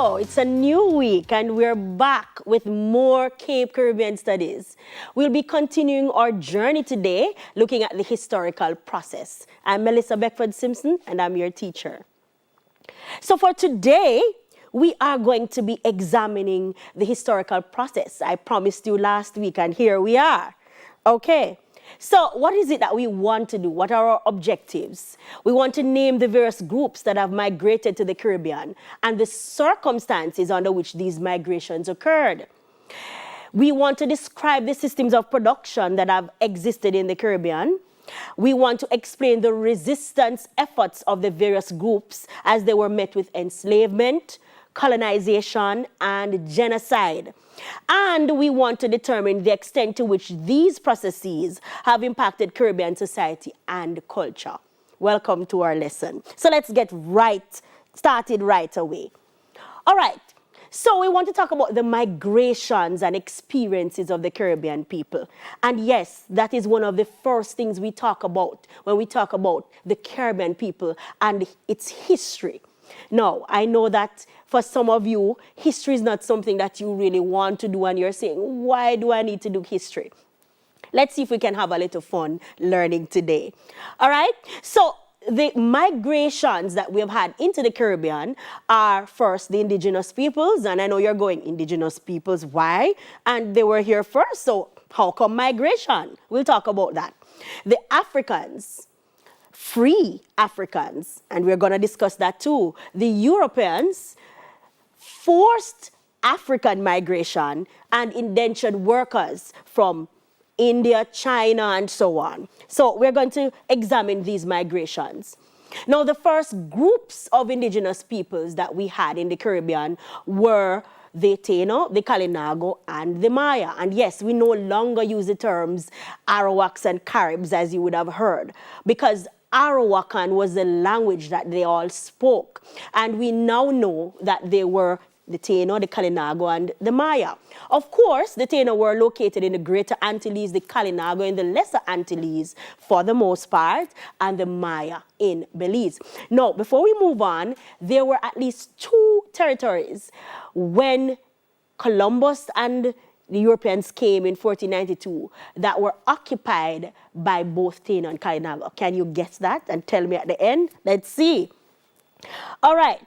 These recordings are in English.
Hello, it's a new week and we're back with more Cape Caribbean studies. We'll be continuing our journey today looking at the historical process. I'm Melissa Beckford-Simpson and I'm your teacher. So for today, we are going to be examining the historical process. I promised you last week and here we are. Okay. So what is it that we want to do? What are our objectives? We want to name the various groups that have migrated to the Caribbean and the circumstances under which these migrations occurred. We want to describe the systems of production that have existed in the Caribbean. We want to explain the resistance efforts of the various groups as they were met with enslavement, colonization, and genocide. And we want to determine the extent to which these processes have impacted Caribbean society and culture. Welcome to our lesson. So let's get started right away. All right. So we want to talk about the migrations and experiences of the Caribbean people. And yes, that is one of the first things we talk about when we talk about the Caribbean people and its history. Now, I know that for some of you, history is not something that you really want to do and you're saying, why do I need to do history? Let's see if we can have a little fun learning today. All right? So the migrations that we've had into the Caribbean are first the Indigenous Peoples, and I know you're going, Indigenous Peoples, why? And they were here first, so how come migration? We'll talk about that. The Africans, free Africans, and we're going to discuss that too. The Europeans, forced African migration, and indentured workers from India, China, and so on. So we're going to examine these migrations. Now, the first groups of indigenous peoples that we had in the Caribbean were the Taino, the Kalinago, and the Maya. And yes, we no longer use the terms Arawaks and Caribs, as you would have heard, because Arawakan was the language that they all spoke. And we now know that they were the Taino, the Kalinago, and the Maya. Of course, the Taino were located in the Greater Antilles, the Kalinago in the Lesser Antilles for the most part, and the Maya in Belize. Now, before we move on, there were at least two territories when Columbus and the Europeans came in 1492 that were occupied by both Taino and Kalinago. Can you guess that and tell me at the end? Let's see. All right.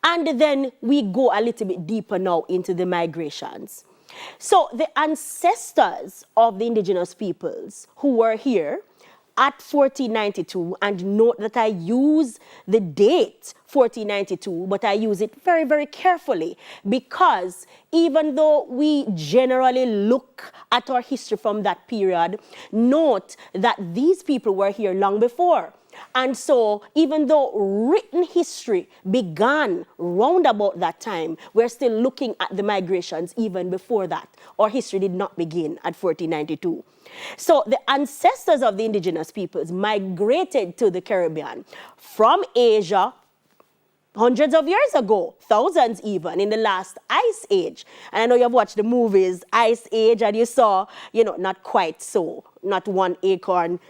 And then we go a little bit deeper now into the migrations. So the ancestors of the indigenous peoples who were here at 1492, and note that I use the date 1492, but I use it very, very carefully because even though we generally look at our history from that period, note that these people were here long before. And so even though written history began round about that time, we're still looking at the migrations even before that. Our history did not begin at 1492. So the ancestors of the indigenous peoples migrated to the Caribbean from Asia hundreds of years ago, thousands even, in the last ice age. And I know you've watched the movies Ice Age and you saw, not quite so, not one acorn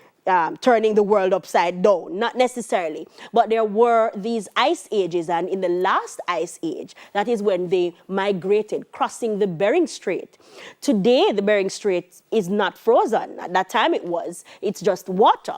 turning the world upside down, not necessarily. But there were these ice ages, and in the last ice age, that is when they migrated, crossing the Bering Strait. Today, the Bering Strait is not frozen. At that time it was. It's just water.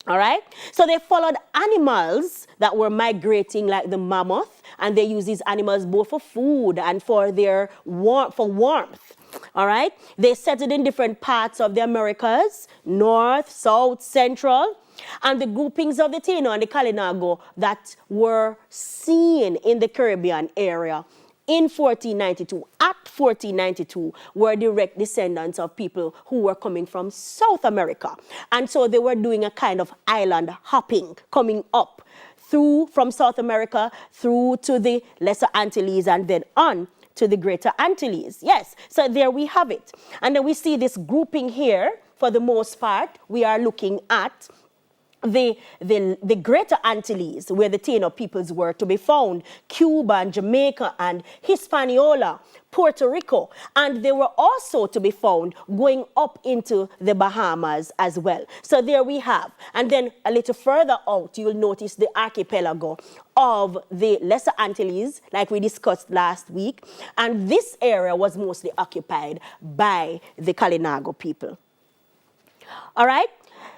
All right? So they followed animals that were migrating like the mammoth, and they used these animals both for food and for their warmth. All right? They settled in different parts of the Americas, north, south, central, and the groupings of the Taino and the Kalinago that were seen in the Caribbean area in 1492, at 1492, were direct descendants of people who were coming from South America. And so they were doing a kind of island hopping, coming up from South America through to the Lesser Antilles and then on to the Greater Antilles. Yes, so there we have it. And then we see this grouping here, for the most part, we are looking at the Greater Antilles, where the Taino peoples were to be found, Cuba and Jamaica and Hispaniola, Puerto Rico, and they were also to be found going up into the Bahamas as well. So there we have. And then a little further out, you'll notice the archipelago of the Lesser Antilles, like we discussed last week. And this area was mostly occupied by the Kalinago people. All right?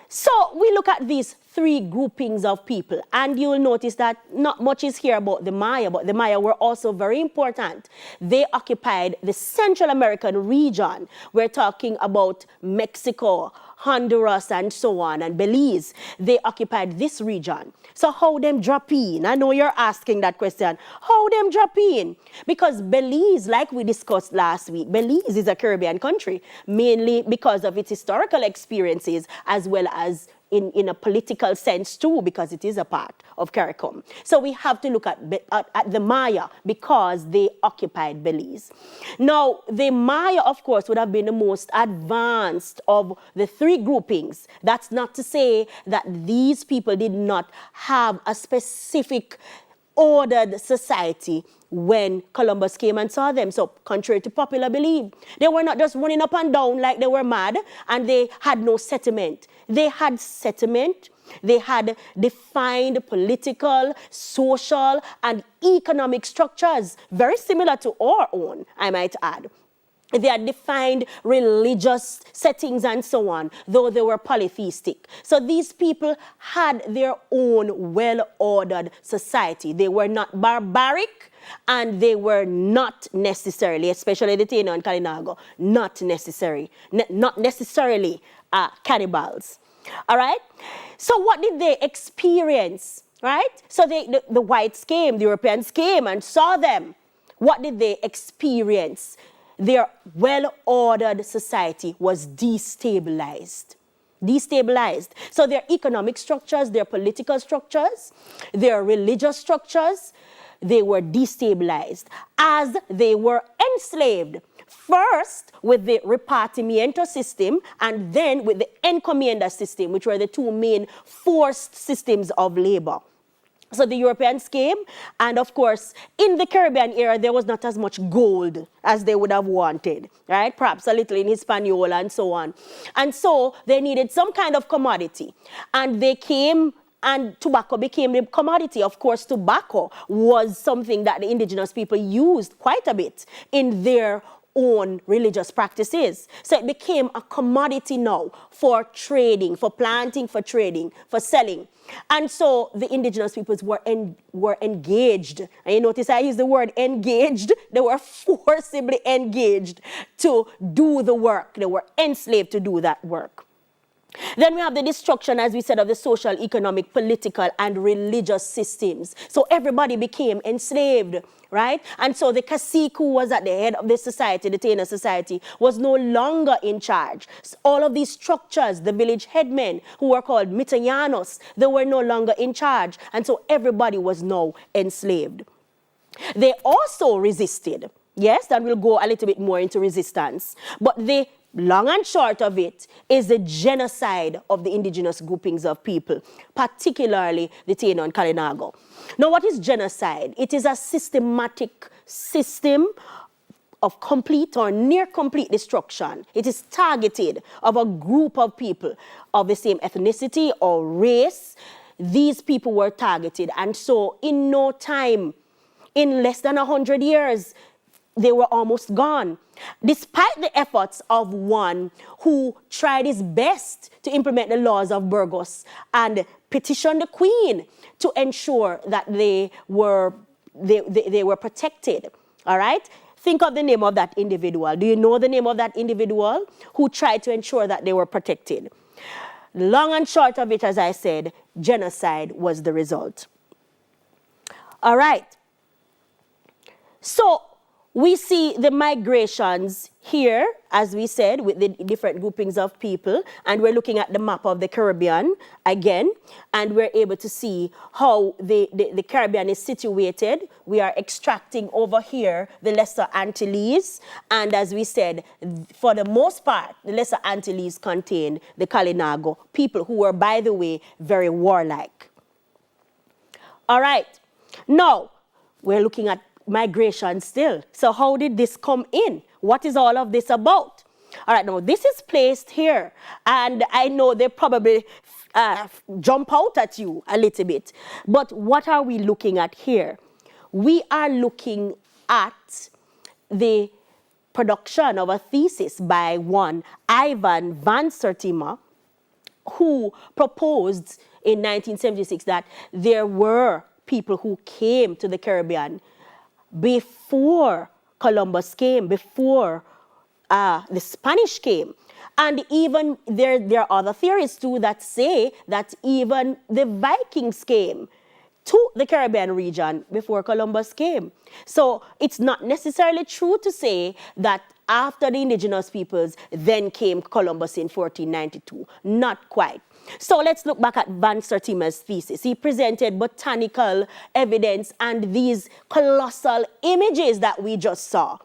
So we look at these three groupings of people, and you will notice that not much is here about the Maya, but the Maya were also very important. They occupied the Central American region. We're talking about Mexico, Honduras, and so on, and Belize. They occupied this region. So how them drop in? I know you're asking that question. How them drop in? Because Belize, like we discussed last week, Belize is a Caribbean country, mainly because of its historical experiences as well as in a political sense too, because it is a part of CARICOM. So we have to look at the Maya because they occupied Belize. Now, the Maya, of course, would have been the most advanced of the three groupings. That's not to say that these people did not have a specific ordered society when Columbus came and saw them. So contrary to popular belief, they were not just running up and down like they were mad, and they had no settlement. They had settlement. They had defined political, social, and economic structures, very similar to our own, I might add. They had defined religious settings and so on, though they were polytheistic. So these people had their own well-ordered society. They were not barbaric, and they were not necessarily, especially the Taino and Kalinago, not necessarily cannibals. All right? So what did they experience? Right? So the whites came, the Europeans came and saw them. What did they experience? Their well-ordered society was destabilized. Destabilized. So their economic structures, their political structures, their religious structures, they were destabilized as they were enslaved. First with the repartimiento system and then with the encomienda system, which were the two main forced systems of labor. So the Europeans came, and of course, in the Caribbean era, there was not as much gold as they would have wanted, right? Perhaps a little in Hispaniola and so on. And so they needed some kind of commodity. And they came, and tobacco became the commodity. Of course, tobacco was something that the indigenous people used quite a bit in their own religious practices. So it became a commodity now for trading, for planting, for trading, for selling. And so the indigenous peoples were engaged. And you notice I use the word engaged. They were forcibly engaged to do the work. They were enslaved to do that work. Then we have the destruction, as we said, of the social, economic, political, and religious systems. So everybody became enslaved, right? And so the cacique who was at the head of the society, the Taino society, was no longer in charge. So all of these structures, the village headmen, who were called mitayanos, they were no longer in charge. And so everybody was now enslaved. They also resisted. Yes, and we'll go a little bit more into resistance. But the long and short of it is the genocide of the indigenous groupings of people, particularly the Taino and Kalinago. Now, what is genocide? It is a systematic system of complete or near complete destruction. It is targeted of a group of people of the same ethnicity or race. These people were targeted, and so in no time, in less than 100 years, they were almost gone. Despite the efforts of one who tried his best to implement the laws of Burgos and petition the Queen to ensure that they were protected. All right? Think of the name of that individual. Do you know the name of that individual who tried to ensure that they were protected? Long and short of it, as I said, genocide was the result. All right. So we see the migrations here, as we said, with the different groupings of people, and we're looking at the map of the Caribbean again, and we're able to see how the Caribbean is situated. We are extracting over here the Lesser Antilles, and as we said, for the most part, the Lesser Antilles contain the Kalinago people who were, by the way, very warlike. All right, now we're looking at migration still. So how did this come in? What is all of this about? All right, now this is placed here, and I know they probably jump out at you a little bit, but what are we looking at here? We are looking at the production of a thesis by one Ivan van Sertima, who proposed in 1976 that there were people who came to the Caribbean before Columbus came, before the Spanish came. And even there are other theories too that say that even the Vikings came to the Caribbean region before Columbus came. So it's not necessarily true to say that after the indigenous peoples, then came Columbus in 1492. Not quite. So let's look back at Van Sertima's thesis. He presented botanical evidence and these colossal images that we just saw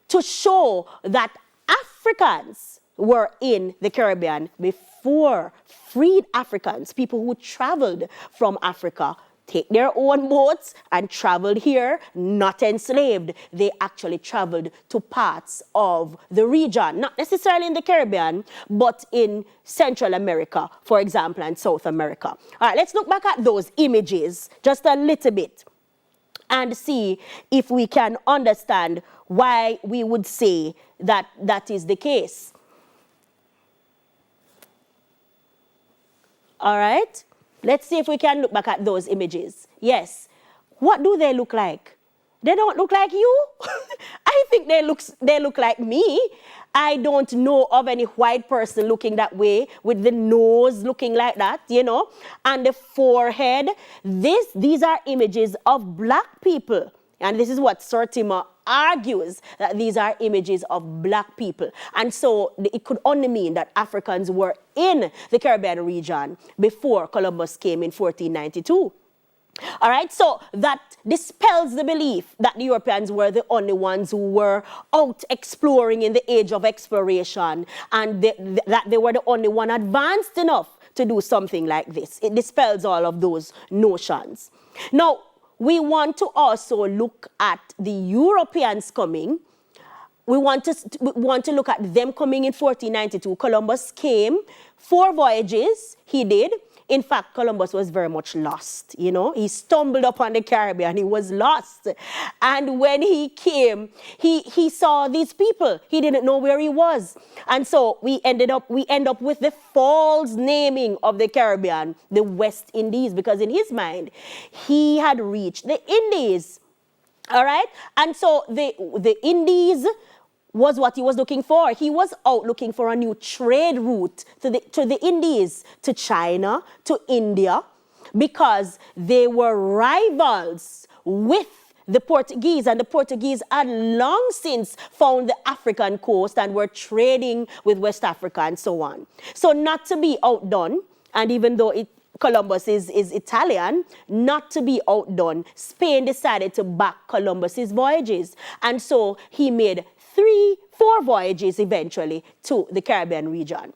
to show that Africans were in the Caribbean before freed Africans, people who traveled from Africa, take their own boats and traveled here, not enslaved. They actually traveled to parts of the region, not necessarily in the Caribbean, but in Central America, for example, and South America. All right, let's look back at those images just a little bit and see if we can understand why we would say that that is the case. All right? Let's see if we can look back at those images. Yes. What do they look like? They don't look like you. I think they look like me. I don't know of any white person looking that way with the nose looking like that, you know, and the forehead. These are images of black people. And this is what Sertima argues, that these are images of black people. And so it could only mean that Africans were in the Caribbean region before Columbus came in 1492. All right, so that dispels the belief that the Europeans were the only ones who were out exploring in the age of exploration and that they were the only one advanced enough to do something like this. It dispels all of those notions. Now, we want to also look at the Europeans coming. We want to look at them coming in 1492. Columbus came, 4 voyages he did. In fact, Columbus was very much lost, you know. He stumbled upon the Caribbean. He was lost. And when he came, he saw these people. He didn't know where he was. And so we end up with the false naming of the Caribbean, the West Indies, because in his mind, he had reached the Indies. All right? And so the Indies was what he was looking for. He was out looking for a new trade route to the Indies, to China, to India, because they were rivals with the Portuguese, and the Portuguese had long since found the African coast and were trading with West Africa and so on. So not to be outdone, and even though Columbus is Italian, not to be outdone, Spain decided to back Columbus's voyages. And so he made 4 voyages eventually to the Caribbean region.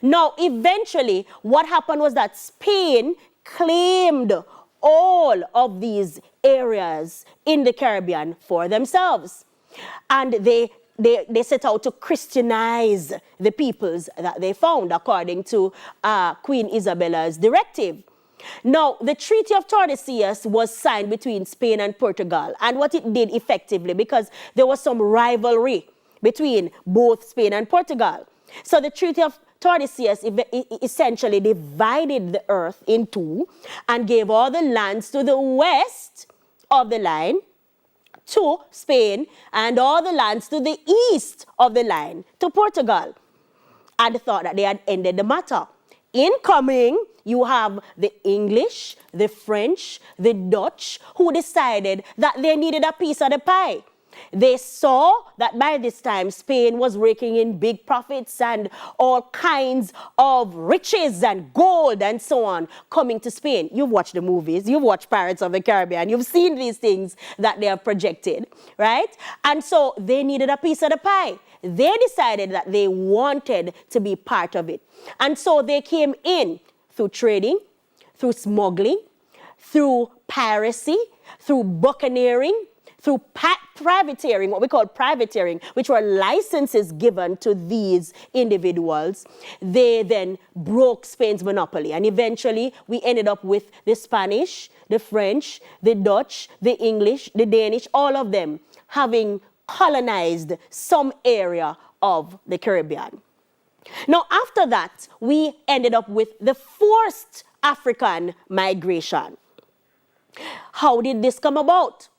Now, eventually, what happened was that Spain claimed all of these areas in the Caribbean for themselves. And they set out to Christianize the peoples that they found, according to Queen Isabella's directive. Now, the Treaty of Tordesillas was signed between Spain and Portugal. And what it did effectively, because there was some rivalry between both Spain and Portugal. So the Treaty of Tordesillas essentially divided the earth in 2 and gave all the lands to the west of the line to Spain and all the lands to the east of the line to Portugal. And thought that they had ended the matter. Incoming, you have the English, the French, the Dutch, who decided that they needed a piece of the pie. They saw that by this time Spain was raking in big profits and all kinds of riches and gold and so on coming to Spain. You've watched the movies, you've watched Pirates of the Caribbean, you've seen these things that they have projected, right? And so they needed a piece of the pie. They decided that they wanted to be part of it. And so they came in through trading, through smuggling, through piracy, through buccaneering, through privateering, what we call privateering, which were licenses given to these individuals. They then broke Spain's monopoly. And eventually, we ended up with the Spanish, the French, the Dutch, the English, the Danish, all of them having colonized some area of the Caribbean. Now, after that, we ended up with the forced African migration. How did this come about?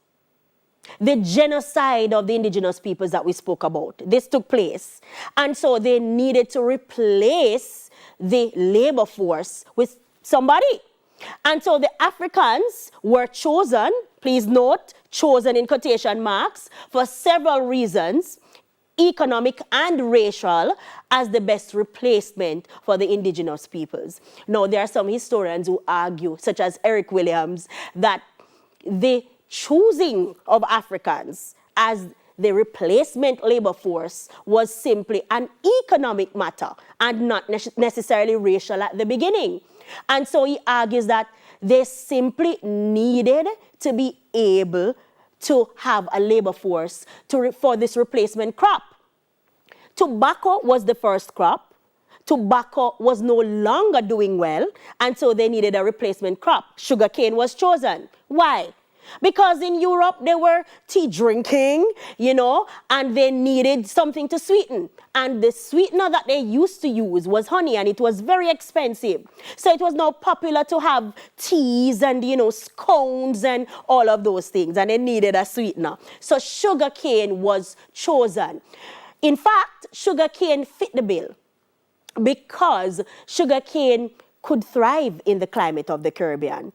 The genocide of the indigenous peoples that we spoke about. This took place. And so they needed to replace the labor force with somebody. And so the Africans were chosen, please note, chosen in quotation marks, for several reasons, economic and racial, as the best replacement for the indigenous peoples. Now, there are some historians who argue, such as Eric Williams, that the choosing of Africans as the replacement labor force was simply an economic matter and not necessarily racial at the beginning. And so he argues that they simply needed to be able to have a labor force for this replacement crop. Tobacco was the first crop. Tobacco was no longer doing well, and so they needed a replacement crop. Sugarcane was chosen. Why? Because in Europe, they were tea drinking, and they needed something to sweeten. And the sweetener that they used to use was honey, and it was very expensive. So it was now popular to have teas and, scones and all of those things, and they needed a sweetener. So sugarcane was chosen. In fact, sugarcane fit the bill because sugarcane could thrive in the climate of the Caribbean.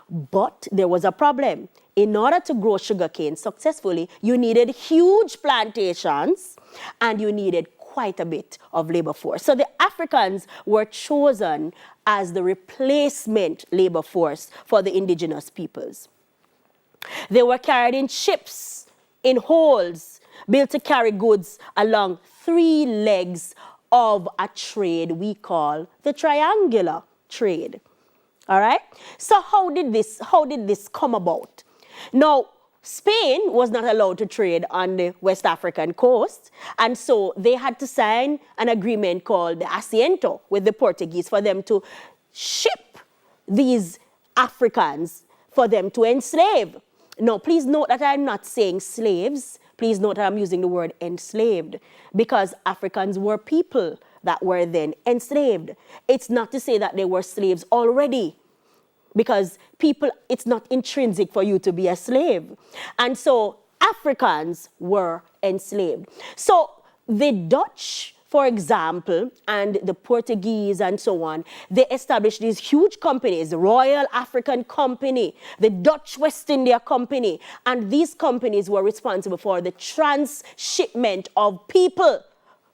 But there was a problem. In order to grow sugarcane successfully, you needed huge plantations and you needed quite a bit of labor force. So the Africans were chosen as the replacement labor force for the indigenous peoples. They were carried in ships, in holds, built to carry goods along 3 legs of a trade we call the triangular trade. All right? So how did this come about? Now, Spain was not allowed to trade on the West African coast, and so they had to sign an agreement called the Asiento with the Portuguese for them to ship these Africans for them to enslave. Now, please note that I'm not saying slaves. Please note that I'm using the word enslaved because Africans were people that were then enslaved. It's not to say that they were slaves already, because people, it's not intrinsic for you to be a slave. And so Africans were enslaved. So the Dutch, for example, and the Portuguese and so on, they established these huge companies, the Royal African Company, the Dutch West India Company, and these companies were responsible for the transshipment of people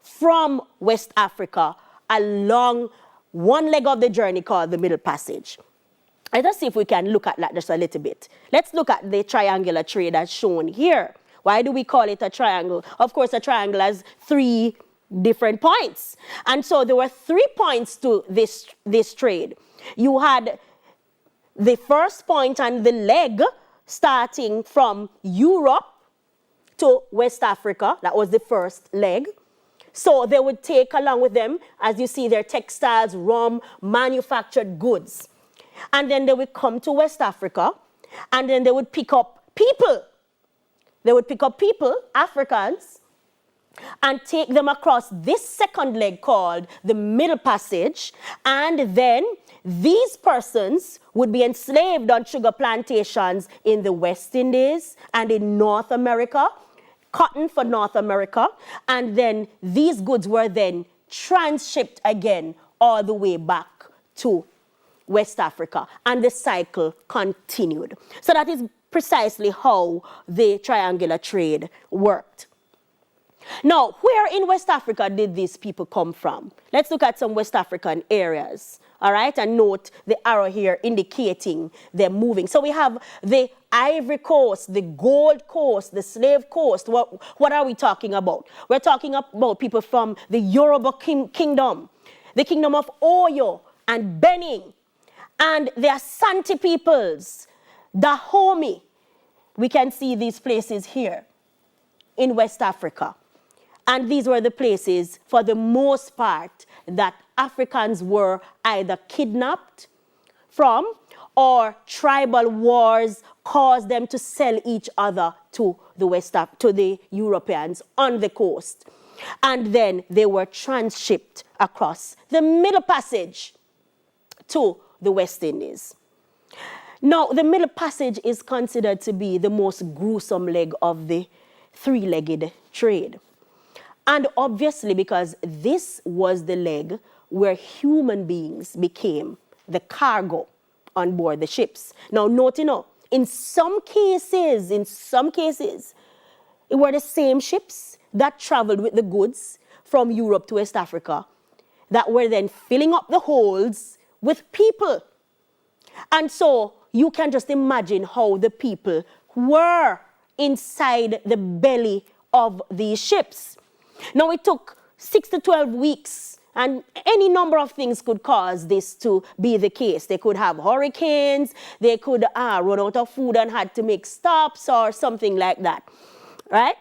from West Africa along one leg of the journey called the Middle Passage. Let us see if we can look at that just a little bit. Let's look at the triangular trade as shown here. Why do we call it a triangle? Of course, a triangle has 3 different points. And so there were 3 points to this trade. You had the first point and the leg starting from Europe to West Africa. That was the first leg. So they would take along with them, as you see, their textiles, rum, manufactured goods. And then they would come to West Africa, and then they would pick up people. They would pick up people, Africans, and take them across this second leg called the Middle Passage. And then these persons would be enslaved on sugar plantations in the West Indies and in North America, cotton for North America, and then these goods were then transshipped again all the way back to West Africa, and the cycle continued. So that is precisely how the triangular trade worked. Now, where in West Africa did these people come from? Let's look at some West African areas, all right? And note the arrow here indicating they're moving. So we have the Ivory Coast, the Gold Coast, the Slave Coast. What are we talking about? We're talking about people from the Yoruba Kingdom, the Kingdom of Oyo and Benin, and the Asante peoples, Dahomey. We can see these places here in West Africa. And these were the places, for the most part, that Africans were either kidnapped from or tribal wars caused them to sell each other to the Europeans on the coast. And then they were transshipped across the Middle Passage to the West Indies. Now, the Middle Passage is considered to be the most gruesome leg of the three-legged trade. And obviously, because this was the leg where human beings became the cargo on board the ships. Now, note, in some cases, it were the same ships that traveled with the goods from Europe to West Africa that were then filling up the holds with people. And so you can just imagine how the people were inside the belly of these ships. Now, it took 6 to 12 weeks, and any number of things could cause this to be the case. They could have hurricanes, they could run out of food and had to make stops or something like that, right?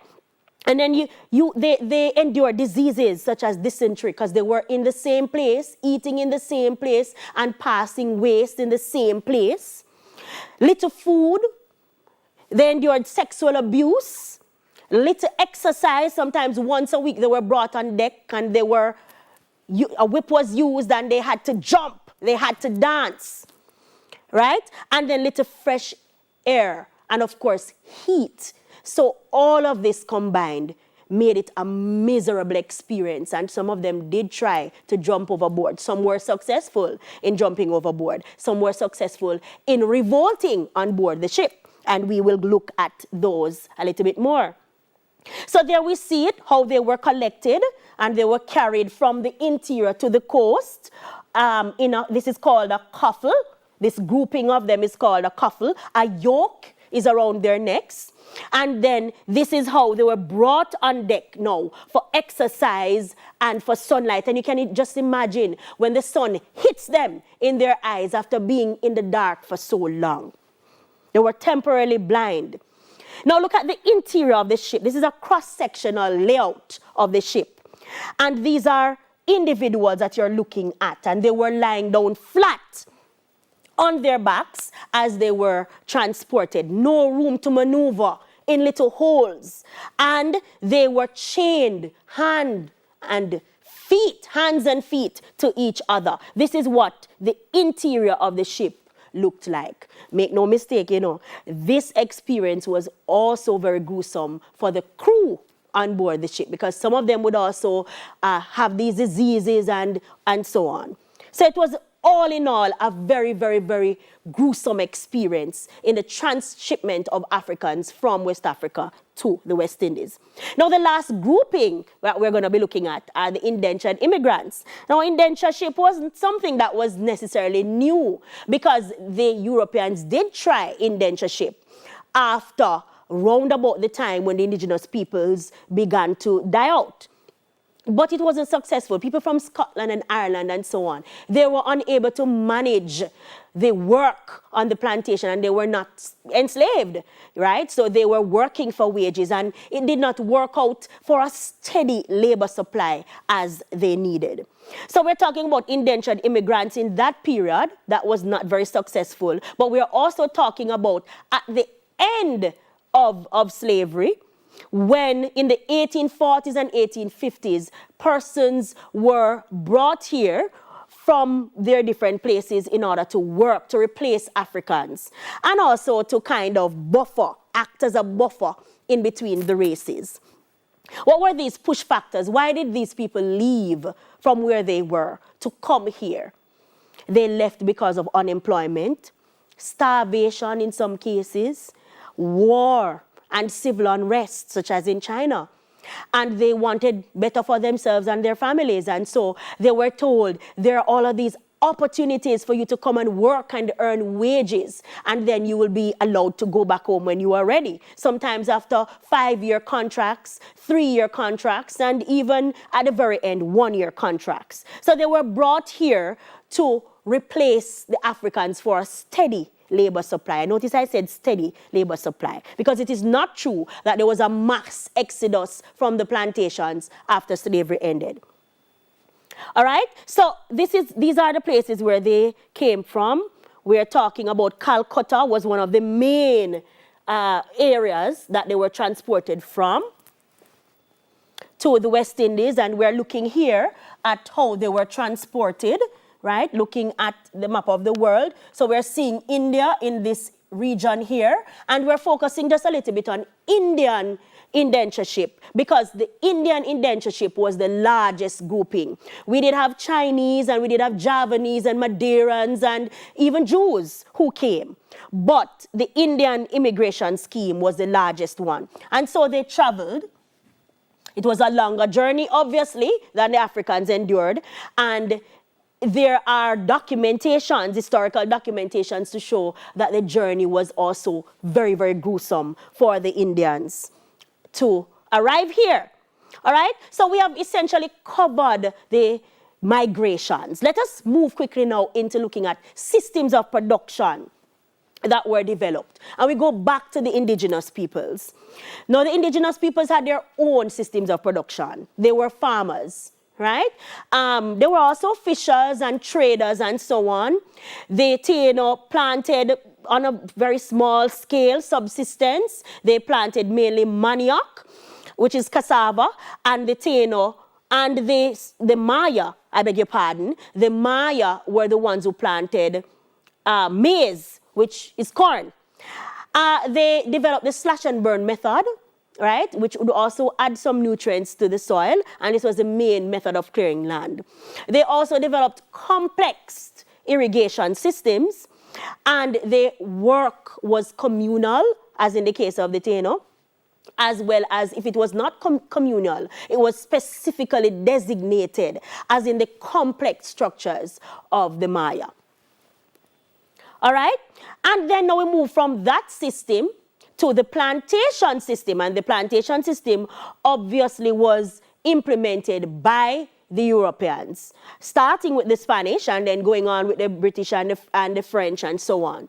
And then they endure diseases such as dysentery because they were in the same place, eating in the same place, and passing waste in the same place. Little food. They endured sexual abuse. Little exercise. Sometimes once a week they were brought on deck and a whip was used and they had to jump. They had to dance. Right? And then little fresh air. And of course, heat. So all of this combined made it a miserable experience. And some of them did try to jump overboard. Some were successful in jumping overboard. Some were successful in revolting on board the ship. And we will look at those a little bit more. So there we see it, how they were collected and they were carried from the interior to the coast. This is called a coffle. This grouping of them is called a coffle. A yoke is around their necks. And then this is how they were brought on deck now for exercise and for sunlight. And you can just imagine when the sun hits them in their eyes after being in the dark for so long. They were temporarily blind. Now look at the interior of the ship. This is a cross-sectional layout of the ship. And these are individuals that you're looking at. And they were lying down flat on their backs as they were transported. No room to maneuver in little holes. And they were chained hands and feet to each other. This is what the interior of the ship looked like. Make no mistake, this experience was also very gruesome for the crew on board the ship because some of them would also have these diseases and so on. So it was all in all a very, very, very gruesome experience in the transshipment of Africans from West Africa to the West Indies. Now, the last grouping that we're going to be looking at are the indentured immigrants. Now, indentureship wasn't something that was necessarily new because the Europeans did try indentureship after round about the time when the indigenous peoples began to die out. But it wasn't successful. People from Scotland and Ireland and so on, they were unable to manage the work on the plantation and they were not enslaved, right? So they were working for wages and it did not work out for a steady labor supply as they needed. So we're talking about indentured immigrants in that period that was not very successful, but we're also talking about at the end of slavery, when in the 1840s and 1850s, persons were brought here from their different places in order to work, to replace Africans, and also to kind of act as a buffer in between the races. What were these push factors? Why did these people leave from where they were to come here? They left because of unemployment, starvation in some cases, war and civil unrest, such as in China. And they wanted better for themselves and their families. And so they were told there are all of these opportunities for you to come and work and earn wages, and then you will be allowed to go back home when you are ready. Sometimes after 5-year contracts, 3-year contracts, and even at the very end, 1-year contracts. So they were brought here to replace the Africans for a steady labor supply. Notice I said steady labor supply, because it is not true that there was a mass exodus from the plantations after slavery ended. All right, so these are the places where they came from. We're talking about Calcutta was one of the main areas that they were transported from to the West Indies, and we're looking here at how they were transported, right? Looking at the map of the world. So we're seeing India in this region here, and we're focusing just a little bit on Indian indentureship, because the Indian indentureship was the largest grouping. We did have Chinese, and we did have Javanese and Madeirans and even Jews who came. But the Indian immigration scheme was the largest one. And so they traveled. It was a longer journey, obviously, than the Africans endured. And there are documentations, historical documentations, to show that the journey was also very, very gruesome for the Indians to arrive here. All right, so we have essentially covered the migrations. Let us move quickly now into looking at systems of production that were developed. And we go back to the indigenous peoples. Now, the indigenous peoples had their own systems of production. They were farmers, right? They were also fishers and traders and so on. They, planted on a very small scale, subsistence. They planted mainly manioc, which is cassava, and the Taino, and the Maya, I beg your pardon, the Maya were the ones who planted maize, which is corn. They developed the slash and burn method, right, which would also add some nutrients to the soil, and this was the main method of clearing land. They also developed complex irrigation systems, and their work was communal, as in the case of the Taino, as well as if it was not communal, it was specifically designated, as in the complex structures of the Maya. All right? And then now we move from that system to the plantation system, and the plantation system obviously was implemented by the Europeans, starting with the Spanish and then going on with the British and the French and so on.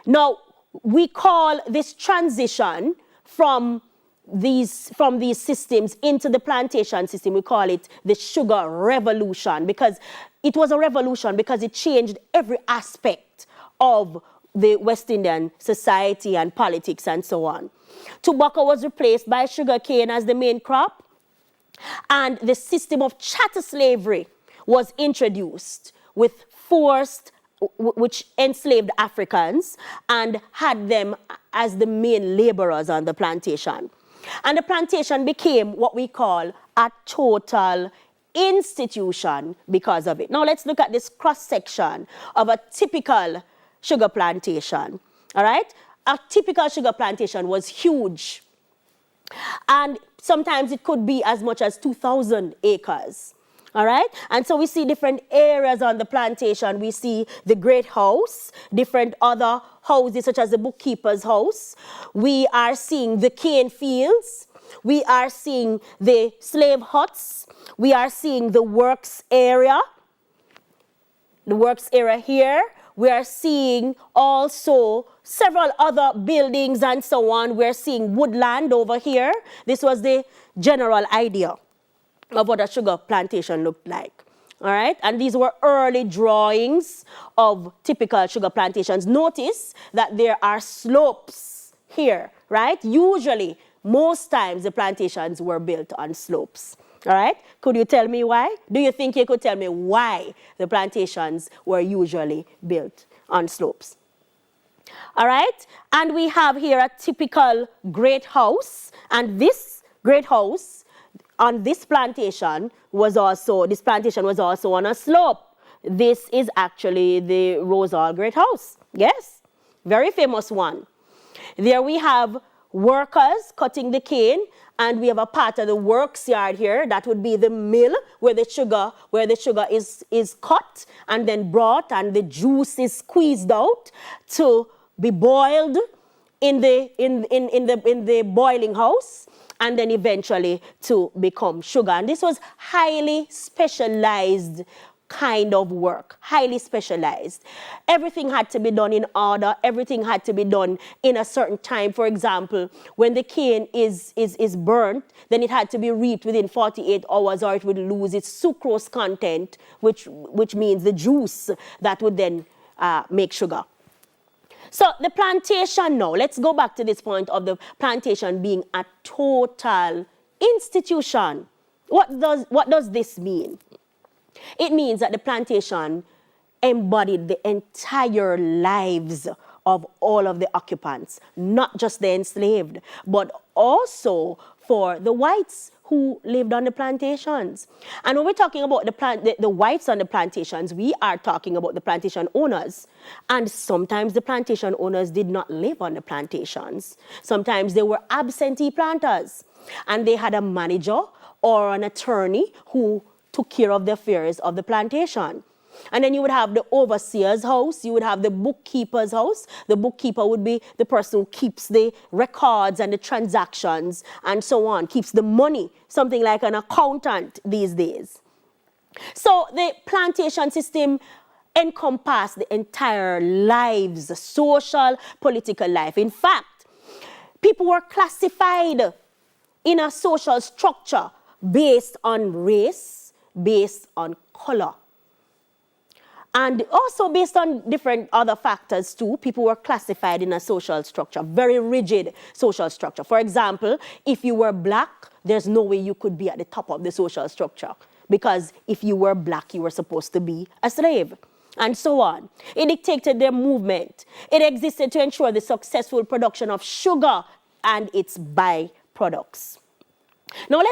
Now, we call this transition from these systems into the plantation system, we call it the sugar revolution, because it was a revolution because it changed every aspect of the West Indian society and politics and so on. Tobacco was replaced by sugarcane as the main crop, and the system of chattel slavery was introduced with forced, which enslaved Africans and had them as the main laborers on the plantation. And the plantation became what we call a total institution because of it. Now let's look at this cross-section of a typical sugar plantation, all right? A typical sugar plantation was huge. And sometimes it could be as much as 2,000 acres, all right? And so we see different areas on the plantation. We see the great house, different other houses such as the bookkeeper's house. We are seeing the cane fields. We are seeing the slave huts. We are seeing the works area here. We are seeing also several other buildings and so on. We're seeing woodland over here. This was the general idea of what a sugar plantation looked like. All right, and these were early drawings of typical sugar plantations. Notice that there are slopes here, right? Usually, most times the plantations were built on slopes. All right, could you tell me why? Do you think you could tell me why the plantations were usually built on slopes? All right, and we have here a typical great house, and this great house on this plantation was also on a slope. This is actually the Rosal Great House. Yes, very famous one. There we have workers cutting the cane, and we have a part of the works yard here. That would be the mill where the sugar is cut and then brought, and the juice is squeezed out to be boiled in the boiling house, and then eventually to become sugar. And this was highly specialized kind of work, highly specialized. Everything had to be done in order. Everything had to be done in a certain time. For example, when the cane is burnt, then it had to be reaped within 48 hours or it would lose its sucrose content, which means the juice that would then make sugar. So the plantation now, let's go back to this point of the plantation being a total institution. What does this mean? It means that the plantation embodied the entire lives of all of the occupants, not just the enslaved, but also for the whites who lived on the plantations. And when we're talking about the whites on the plantations, we are talking about the plantation owners. And sometimes the plantation owners did not live on the plantations. Sometimes they were absentee planters, and they had a manager or an attorney who took care of the affairs of the plantation. And then you would have the overseer's house, you would have the bookkeeper's house. The bookkeeper would be the person who keeps the records and the transactions and so on, keeps the money, something like an accountant these days. So the plantation system encompassed the entire lives, the social, political life. In fact, people were classified in a social structure based on race, based on color. And also based on different other factors too, people were classified in a social structure, very rigid social structure. For example, if you were black, there's no way you could be at the top of the social structure, because if you were black, you were supposed to be a slave, and so on. It dictated their movement. It existed to ensure the successful production of sugar and its byproducts. Now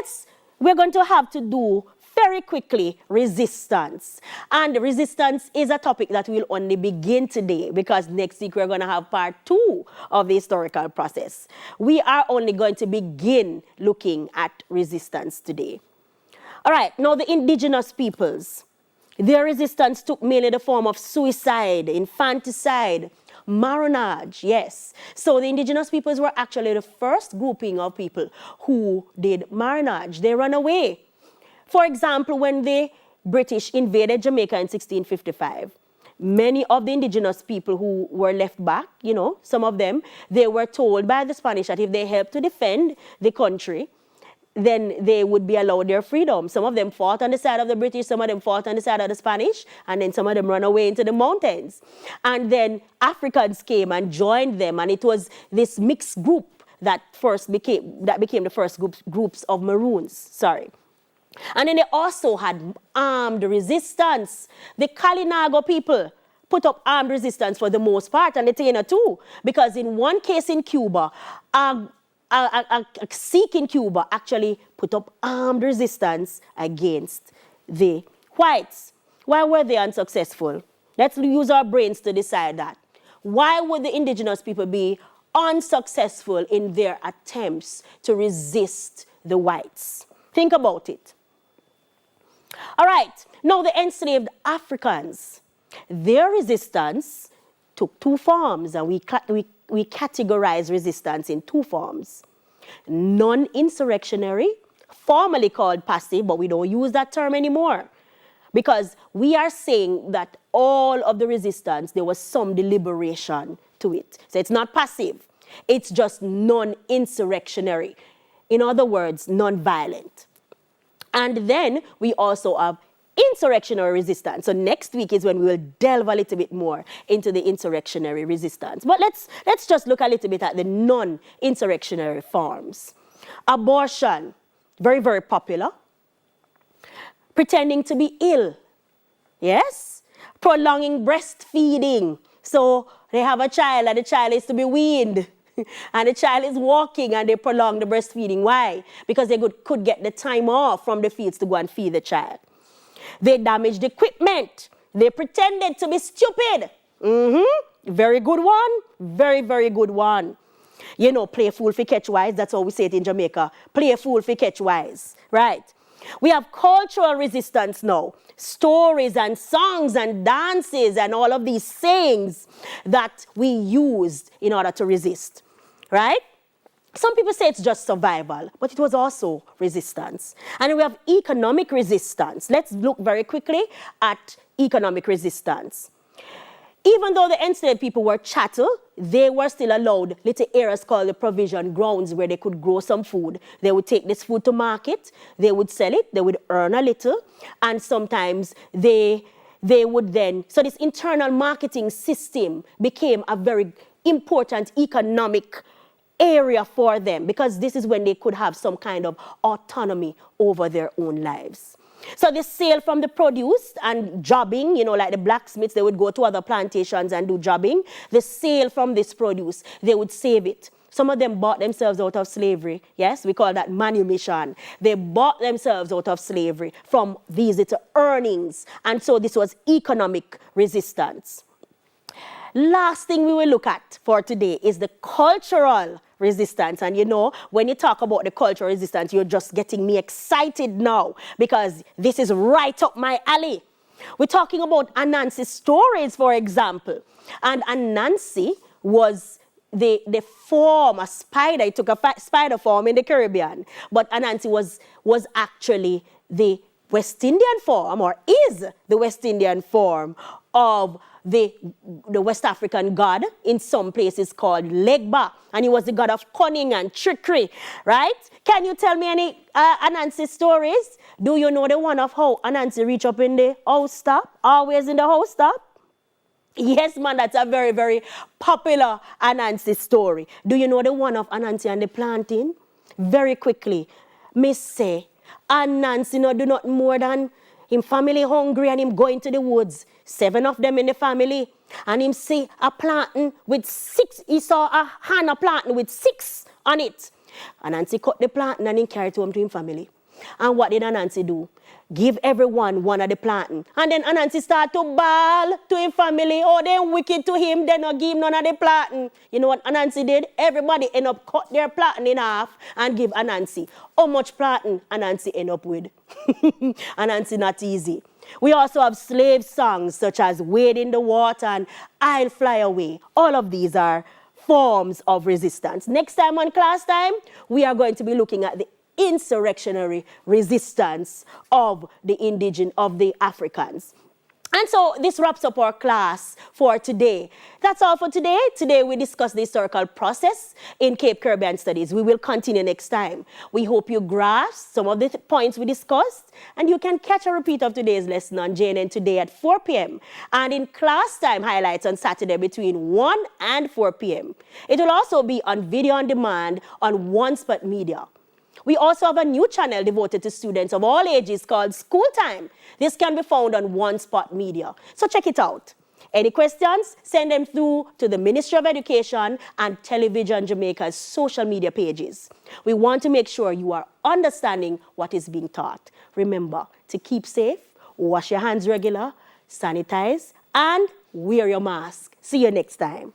we're going to have to do very quickly resistance. And resistance is a topic that we'll only begin today, because next week we're going to have part 2 of the historical process. We are only going to begin looking at resistance today. All right, now the indigenous peoples, their resistance took mainly the form of suicide, infanticide, marronage, yes. So the indigenous peoples were actually the first grouping of people who did marronage. They ran away. For example, when the British invaded Jamaica in 1655, many of the indigenous people who were left back, some of them, they were told by the Spanish that if they helped to defend the country, then they would be allowed their freedom. Some of them fought on the side of the British, some of them fought on the side of the Spanish, and then some of them ran away into the mountains. And then Africans came and joined them, and it was this mixed group that became the first groups of Maroons. And then they also had armed resistance. The Kalinago people put up armed resistance for the most part, and the Taino too, because in one case in Cuba, a Sikh in Cuba actually put up armed resistance against the whites. Why were they unsuccessful? Let's use our brains to decide that. Why would the indigenous people be unsuccessful in their attempts to resist the whites? Think about it. All right, now the enslaved Africans, their resistance took 2 forms, and we categorize resistance in 2 forms. Non-insurrectionary, formerly called passive, but we don't use that term anymore, because we are saying that all of the resistance, there was some deliberation to it. So it's not passive, it's just non-insurrectionary. In other words, non-violent. And then we also have insurrectionary resistance. So next week is when we will delve a little bit more into the insurrectionary resistance. But let's just look a little bit at the non-insurrectionary forms. Abortion, very, very popular. Pretending to be ill, yes? Prolonging breastfeeding. So they have a child and the child is to be weaned. And the child is walking and they prolong the breastfeeding. Why? Because they could get the time off from the fields to go and feed the child. They damaged equipment. They pretended to be stupid. Very good one. Very, very good one. You know, play fool for catch wise. That's how we say it in Jamaica. Play fool for catch wise, right? We have cultural resistance now. Stories and songs and dances and all of these sayings that we used in order to resist, right? Some people say it's just survival, but it was also resistance. And we have economic resistance. Let's look very quickly at economic resistance. Even though the enslaved people were chattel, they were still allowed little areas called the provision grounds where they could grow some food. They would take this food to market, they would sell it, they would earn a little, and sometimes they would then, so this internal marketing system became a very important economic area for them, because this is when they could have some kind of autonomy over their own lives. So the sale from the produce and jobbing, you know, like the blacksmiths, they would go to other plantations and do jobbing. The sale from this produce, they would save it. Some of them bought themselves out of slavery. Yes, we call that manumission. They bought themselves out of slavery from these little earnings. And so this was economic resistance. Last thing we will look at for today is the cultural resistance. And you know, when you talk about the cultural resistance, you're just getting me excited now, because this is right up my alley. We're talking about Anansi stories, for example. And Anansi was the form, a spider. It took a spider form in the Caribbean. But Anansi was actually the West Indian form, or is the West Indian form of the West African god, in some places called Legba, and he was the god of cunning and trickery, right? Can you tell me any Anansi stories? Do you know the one of how Anansi reach up in the house top, always in the house top? Yes, man, that's a very, very popular Anansi story. Do you know the one of Anansi and the plantain? Very quickly, Miss say, Anansi no do not more than him family hungry and him going to the woods. 7 of them in the family. And him see a plantain with 6. He saw a hand of plantain with 6 on it. And Anansi cut the plantain and he carried it home to him family. And what did Anansi do? Give everyone one of the plantain. And then Anansi start to bawl to him family. Oh, they wicked to him. They not give none of the plantain. You know what Anansi did? Everybody end up cut their plantain in half and give Anansi. How much plantain Anansi end up with? Anansi not easy. We also have slave songs such as Wade in the Water and I'll Fly Away. All of these are forms of resistance. Next time on Class Time, we are going to be looking at the insurrectionary resistance of the Africans. And so this wraps up our class for today. That's all for today. Today we discussed the historical process in Cape Caribbean Studies. We will continue next time. We hope you grasp some of the points we discussed, and you can catch a repeat of today's lesson on JNN today at 4 p.m. and in Class Time highlights on Saturday between 1 and 4 p.m. It will also be on video on demand on One Spot Media. We also have a new channel devoted to students of all ages called School Time. This can be found on One Spot Media. So check it out. Any questions? Send them through to the Ministry of Education and Television Jamaica's social media pages. We want to make sure you are understanding what is being taught. Remember to keep safe, wash your hands regular, sanitize, and wear your mask. See you next time.